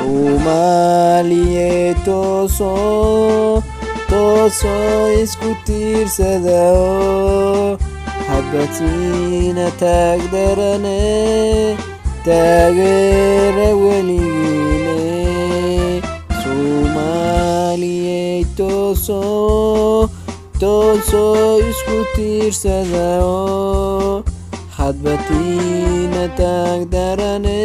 Soomaaliya tooso isku tiirsada oo habatiina taagdarane taageera weligiine. Soomaaliya tooso isku tiirsada oo habatiina taagdarane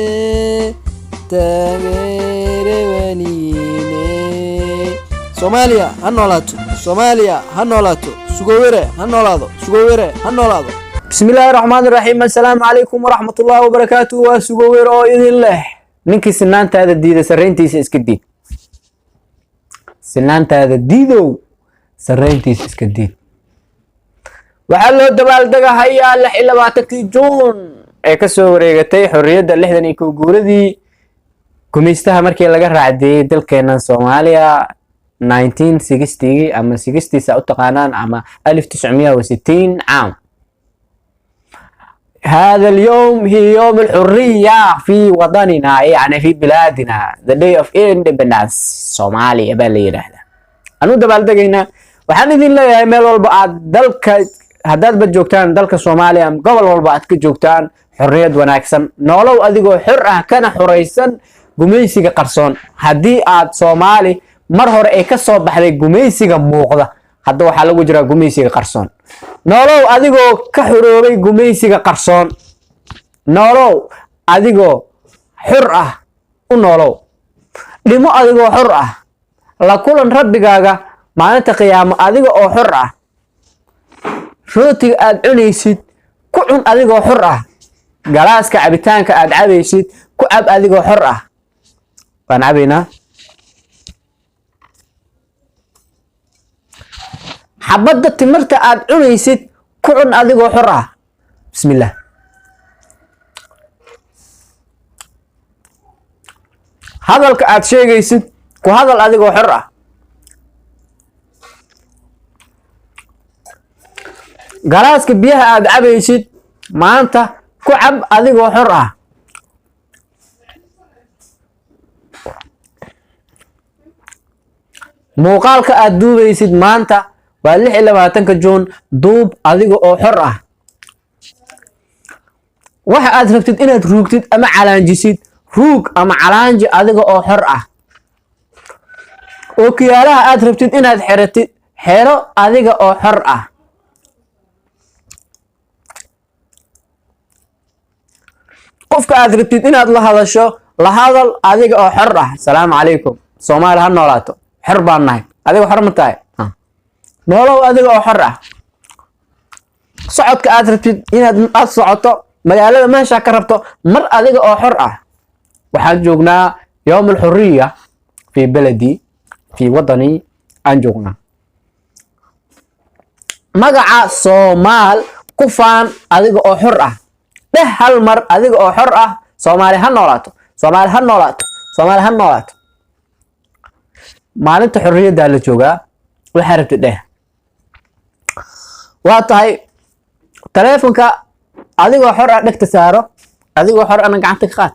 taageera weligiine. Soomaaliya ha noolaato, Soomaaliya ha noolaato, sugowere ha noolaado, sugowere ha noolaado. Bismillaahi raxmaani raxiim. Assalaamu calaykum waraxmatullaahi wabarakaatuh. Waa sugowere oo idin leh ninkii sinaantaada diida sarreyntiisa iska diid. Sinaantaada diidow sarreyntiisa iska diid. waxaa loo dabaaldegahayaa 26 Juun ee ka soo wareegatay xorriyadda 61 guuradii gumeystaha markii laga raacday dalkeena Soomaaliya 1960 ama 60 u taqaanaan ama 1960 عام. هذا اليوم هي يوم الحرية في وطننا، يعني في بلادنا. The day of independence Somalia بالليل هذا. أنا دبالدقينا waxaan idin leeyahay meel walba aad dalka haddaad ba joogtaan dalka Soomaaliya gobol walba aad ka joogtaan xorriyad wanaagsan nolow adigoo xor ah kana xoreysan gumeysiga qarsoon. haddii aad Soomaali mar hore ay ka soo baxday gumeysiga muuqda, hadda waxaa lagu jiraa gumeysiga qarsoon. nolow adigoo ka xoroobay gumeysiga qarsoon, nolow adigoo xor ah u nolow, dhimo adigoo xor ah, la kulan rabbigaaga maalinta qiyaamo adiga oo xor ah. rootiga aad cunaysid ku cun adigoo xor ah, galaaska cabitaanka aad cabaysid ku cab adigoo xor ah. waan cabaynaa. xabadda timirta aad cunaysid ku cun adigoo xor ah. bismillaah. hadalka aad sheegaysid ku hadal adigoo xor ah. galaaska biyaha aad cabaysid maanta ku cab adigoo xor ah. muuqaalka aad duubaysid maanta waa 26 Juun, duub adiga oo xor ah. waxa aad rabtid inaad ruugtid ama calaanjisid ruug ama calaanji adiga oo xor ah. ookiyaalaha aad rabtid inaad xiratid xero adiga oo xor ah. qofka aad rabtid inaad la hadasho la hadal adiga oo xor ah. assalaamu calaykum, Soomaali ha noolaato, xor baan nahay. adiga xor ma tahay? nolow adiga oo xor ah. socodka aad rabtid inaad socoto magaalada meesha ka rabto mar adiga oo xor ah. waxaan joognaa yawm alxurriya fi baladi fi wadani aan joognaa. magaca Soomaal ku faan adiga oo xor ah. dheh hal mar adiga oo xor ah. Soomaali ha noolaato, Soomaali ha noolaato, Soomaali ha noolaato. maalinta xorriyadda la joogaa. waxaa rabtid dheh. waa tahay taleefanka adigoo xor ah dhegta saaro, adigoo xor ana gacanta ka qaad.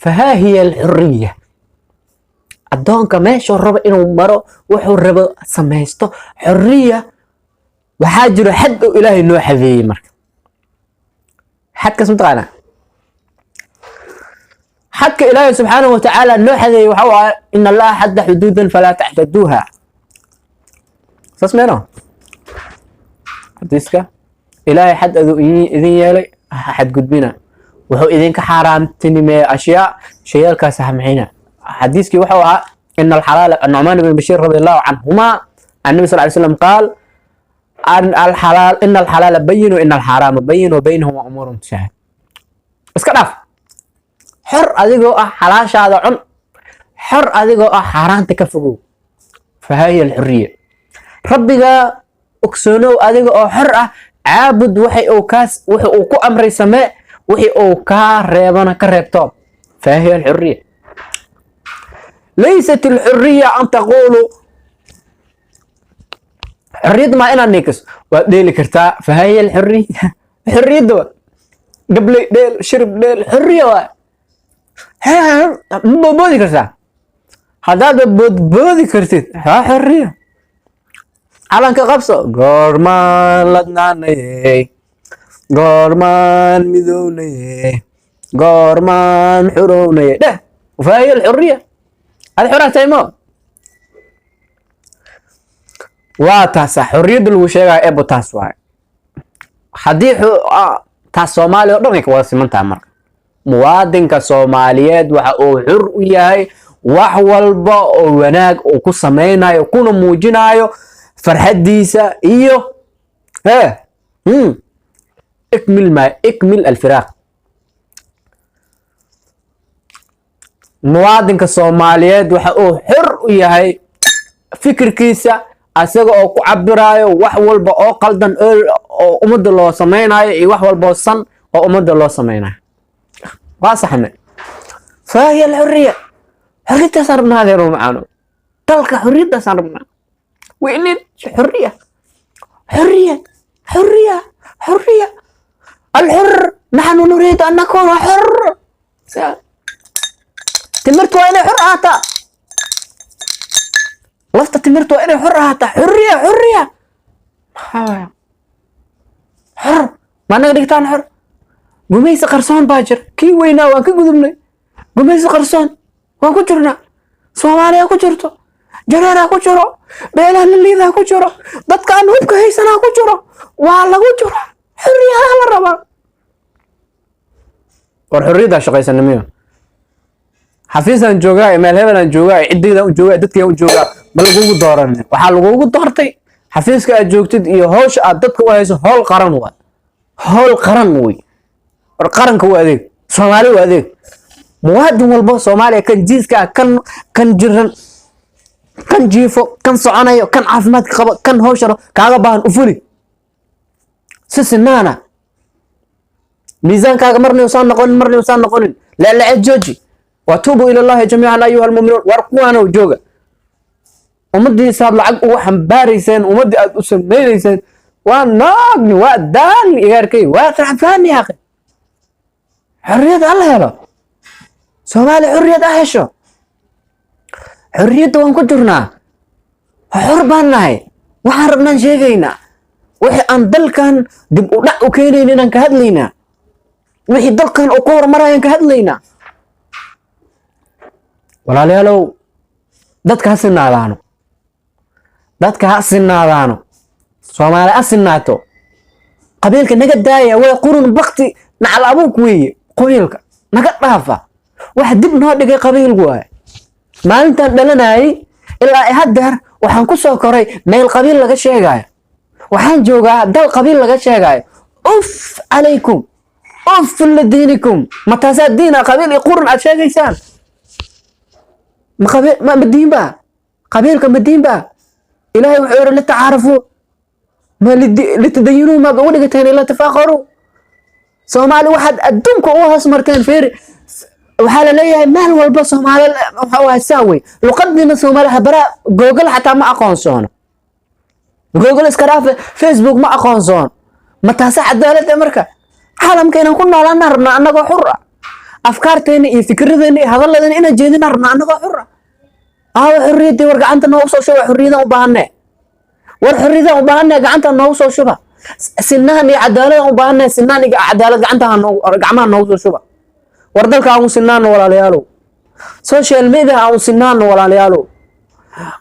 fahaa hiya alxurriya. addoonka meeshuu rabo inuu maro wuxuu rabo samaysto. xorriya waxaa jiro xad oo ilaahay noo xadeeyey. marka xadkaas mataqaanaa xadka ilaahay subxaanahu wa tacaala noo xadeeyey waxa waa in allaha xadda xuduudan falaa taxtaduuha. saas meeno hadiiska ilaahay xad aduu idin yeelay xadgudbina. wuxuu idinka xaaraamtinimeeyey ashyaa shayaalkaas hamxina. xadiiskii wuxuu ahaa in alxalaala Nucmaan ibn Bashiir radiallahu canhumaa annabi sal ly slam qaal in alxalaala bayin in alxaraama bayin wa baynahuma umuurun mutashaabih. iska dhaaf. xor adigoo ah xalaashaada cun, xor adigoo ah xaaraanta ka fogow. fahaa hiya alxurriya. rabbiga ogsoonow adiga oo xor ah. caabud wuxuu uu ku amray samee, wixii uu kaa reebana ka reebto. fahaa hiya alxurriya. laysat alxurriya an taqulu حرية ما إنا نيكس وديلي كرتا فهي الحرية. حرية دوا قبل ديل شرب ديل حرية واي ما بودي كرتا هذا بودي كرتيد ها حرية على كقبصة قرمان لدناني قرمان مذوني قرمان حروني ده وفهي الحرية هذه حرية تيمو واتاسا حرية الوشيغا ابو تاسواي حديث تاس سومالي ودنك واسمنتا marka muwaadinka Soomaaliyeed waxa uu xur u yahay wax walba oo wanaag uu ku sameeynayo kuna muujinayo farxadiisa iyo اكمل الفراق muwaadinka Soomaaliyeed waxa uu xur u yahay fikirkiisa asaga oo ku cabirayo wax walba oo qaldan oo umada loo sameeynayo iyo wax walba san oo umada loo sameeynayo واصحنا فهي الحرية حرية صارنا هذا معنا تلك حرية صارنا وإن حرية حرية حرية حرية الحر نحن نريد أن نكون حر تمرت وين حر هاتا لفت تمرت وين حر هاتا حرية حرية حر ما نقدر نكون حر قميص قرصان باجر كي وينا وان كقدمنا قميص قرصان وان كجرنا سوماليا كجرتو جريرا كجرو بيلان الليدا كجرو ددك ان هبك هيسنا كجرو waa lagu jiro xurriyada la raba war xurriyada shaqaysanimo xafiisan joogaa email hebelan joogaa ciidida u joogaa dadka u joogaa ma lagu dooran waxa lagu doortay xafiiska aad joogtid iyo hawsha aad dadka u hayso hawl qaran waa hawl qaran way war qaranka waa adeeg Soomaali waa adeeg muwaadin walba Soomaaliya kan jiiska kan jiran kan jiifo kan soconayo kan caafimaad qaba kan hawsha kaaga baahan u fuli سنانا ميزان كاغا مرني وسان نقولين لا لا جوجي وتوبوا الى الله جميعا ايها المؤمنون واركوانا وجوغا ومدي صار لعق وحن باريسين ومدي اسمينيسين وناقني وداني غيركي وتعفاني يا اخي حريه الله يلا سومالي حريه اهشو حريه وان كجرنا حرباناي waxaan rabnaan sheegaynaa wixii aan dalkan dib u dhac u keenayna ka hadlaynaa wixii dalkan oo ku hormarayaan ka hadlaynaa walaalayaalow dadka ha sinaadaano Soomaali asinaato qabiilka naga daaya way qurun baqti nacal abuuk weeye qoyilka naga dhaafa wax dib noo dhigay qabiilku waay maalintan dhalanay ilaa hadda waxaan ku soo koray meel qabiil laga sheegayo waxaan joogaa dal qabiil laga sheegayo uf alaykum uf ladinikum mataasa diina qabiil iyo qurun aad sheegaysaan ma diinba qabiilka ma diinba ilaahay wuxuu yiri la tacaarafu ma litadayinu ma ugu dhigateen ila tafaqaru Soomaali waxaad adduunka u hoos marteen fiiri waxa la leeyahay meel walba Soomaali waxa waa saawi luqadina Soomaali habara Google xataa ma aqoonsoono Google iskaraaf Facebook ma aqoonsoon ma taasa cadaalad marka caalamkeena ku noolaan rabna anagoo xur ah afkaarteena iyo fikradeena iyo hadalladeena ina jeedin rabna anagoo xur ah xurriyada war gacanta noo soo shuba xurriyada u baahanay war xurriyada u baahanay gacanta noo soo shuba sinaan iyo cadaalad u baahanay sinaan iyo cadaalad gacmaha noo soo shuba war dalka aan sinaan walaalayaalow social media aan sinaan walaalayaalow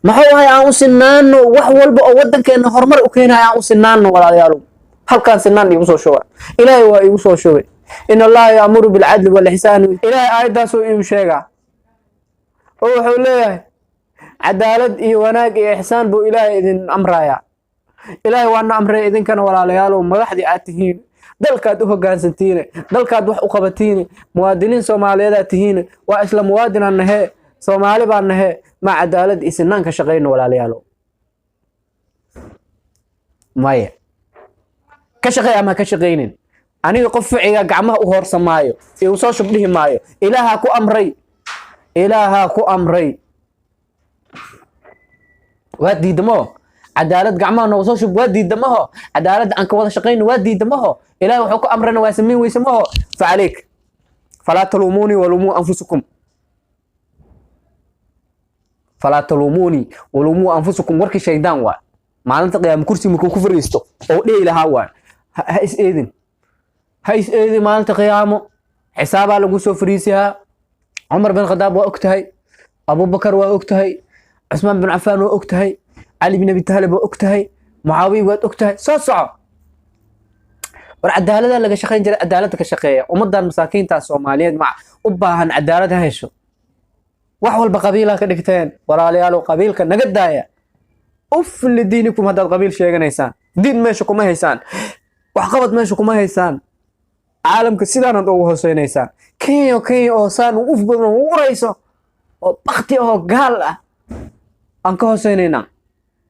maxaa waay aan sinaano wax walba oo wadankeena horumar u keenay aan sinaano walaalayaalow halkaan sinaan igu soo shubay ilaahay waa igu soo shubay in allah ya'muru bil adli wal ihsan ilaahay aayadaas uu igu sheega oo wuxuu leeyahay cadaalad iyo wanaag iyo ihsaan buu ilaahay idin amraya ilaahay waana amray idinkana walaalayaalow madaxdii aad tihiin dalkaad u hoggaansantiin dalkaad wax u qabatiin muwaadiniin Soomaaliyeed aad tihiin waa isla muwaadinaan nahay Soomaali baan nahay ma cadaalad isnaan ka shaqeeyno walaalayaalow maya ka shaqeey ama ka shaqeeynin aniga qof ficiga gacmaha u horsamaayo ee uu soo shubdhihi maayo ilaaha ku amray waa diidmo cadaalad gacmaha noo soo shub waa diidmo cadaalad aan ka wada shaqeeyno waa diidmo ilaahay wuxuu ku amrana waa sameyn weysamo fa عليك فلا تلوموني ولوموا انفسكم falaa taluumuunii waluumuu anfusakum warkii shaydaan waa maalinta qiyaama kursi markuu ku fariisto oo dhehi lahaa waa ha is eedin maalinta qiyaamo xisaabaa lagu soo fariisiyaa cumar bin khadaab waa ogtahay abubakar waa ogtahay cusmaan bin cafaan waa ogtahay cali bin abi taalib waa ogtahay mucaawiya waad ogtahay soo soco war cadaalada laga shaqeyn jiray cadaalada ka shaqeeya ummadan masaakiinta Soomaaliyeed ma u baahan cadaalad ha hesho wax walba qabiilka ka dhigteen walaalayaal qabiilka naga daaya ufli diinikum hadda qabiil sheeganaysaan diin meesha kuma haysaan wax qabad meesha kuma haysaan caalamka sidaan ugu hooseynaysan kenya oo saan uf badan u urayso oo baqti oo gaal ah aan ka hooseynayna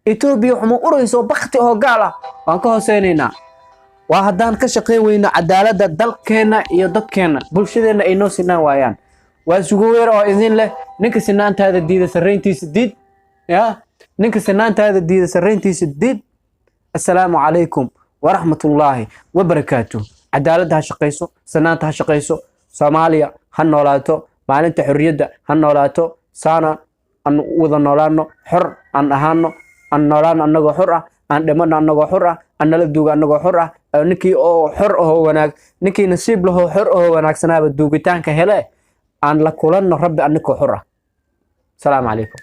Ethiopia waxma urayso baqti oo gaal ah aan ka hooseynayna waa haddaan ka shaqeyn weyno cadaaladda dalkeena iyo dadkeena bulshadeena ay noo sinaan waayaan waa sugu weer oo idin leh ninka sinaantaada diida sareyntiisa diid ya ninka sinaantaada diida sareyntiisa diid assalaamu calaykum waraxmatullaahi wabarakaatuh cadaaladda ha shaqeyso sinaanta ha shaqeyso Soomaaliya ha noolaato maalinta xurriyadda ha noolaato saana aan wada noolaano xor aan ahaano aan noolaan anagoo xor ah aan dhimanno anagoo xor ah aan nala duuga anagoo xor ah ninkii oo xor oo wanaag ninkii nasiib laho xor oo wanaagsanaaba duugitaanka hele aan la kulanno rabbi anagoo xor ah. Assalaamu calaykum.